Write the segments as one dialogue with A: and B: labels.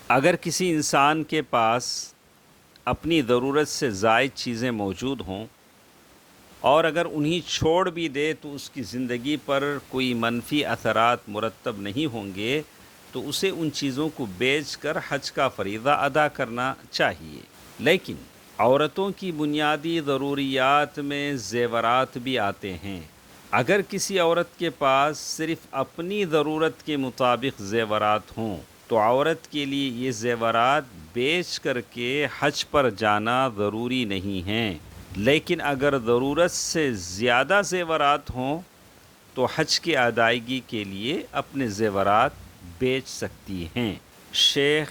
A: اگر کسی انسان کے پاس اپنی ضرورت سے زائد چیزیں موجود ہوں اور اگر انہیں چھوڑ بھی دے تو اس کی زندگی پر کوئی منفی اثرات مرتب نہیں ہوں گے، تو اسے ان چیزوں کو بیچ کر حج کا فریضہ ادا کرنا چاہیے۔ لیکن عورتوں کی بنیادی ضروریات میں زیورات بھی آتے ہیں۔ اگر کسی عورت کے پاس صرف اپنی ضرورت کے مطابق زیورات ہوں تو عورت کے لیے یہ زیورات بیچ کر کے حج پر جانا ضروری نہیں ہیں، لیکن اگر ضرورت سے زیادہ زیورات ہوں تو حج کی ادائیگی کے لیے اپنے زیورات بیچ سکتی ہیں۔ شیخ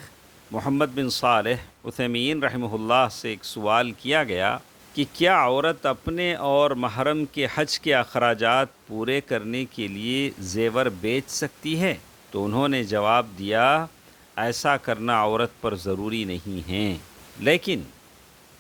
A: محمد بن صالح عثیمین رحمہ اللہ سے ایک سوال کیا گیا کہ کیا عورت اپنے اور محرم کے حج کے اخراجات پورے کرنے کے لیے زیور بیچ سکتی ہے؟ تو انہوں نے جواب دیا، ایسا کرنا عورت پر ضروری نہیں ہے، لیکن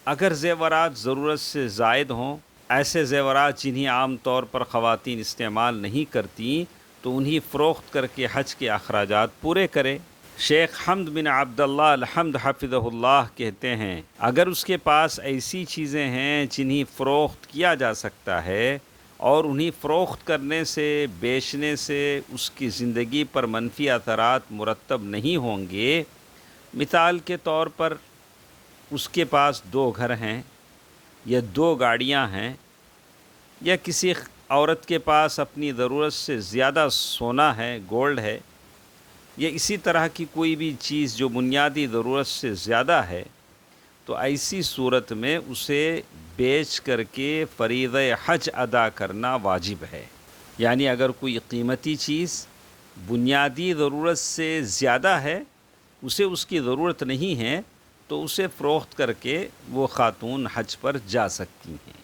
A: اگر زیورات ضرورت سے زائد ہوں، ایسے زیورات جنہیں عام طور پر خواتین استعمال نہیں کرتی، تو انہیں فروخت کر کے حج کے اخراجات پورے کرے۔ شیخ حمد بن عبداللہ الحمد حفظہ اللہ کہتے ہیں، اگر اس کے پاس ایسی چیزیں ہیں جنہیں فروخت کیا جا سکتا ہے اور انہیں فروخت کرنے سے، بیچنے سے اس کی زندگی پر منفی اثرات مرتب نہیں ہوں گے، مثال کے طور پر اس کے پاس 2 گھر ہیں یا 2 گاڑیاں ہیں، یا کسی عورت کے پاس اپنی ضرورت سے زیادہ سونا ہے، گولڈ ہے، یا اسی طرح کی کوئی بھی چیز جو بنیادی ضرورت سے زیادہ ہے، تو ایسی صورت میں اسے بیچ کر کے فریضہ حج ادا کرنا واجب ہے۔ یعنی اگر کوئی قیمتی چیز بنیادی ضرورت سے زیادہ ہے، اسے اس کی ضرورت نہیں ہے، تو اسے فروخت کر کے وہ خاتون حج پر جا سکتی ہیں۔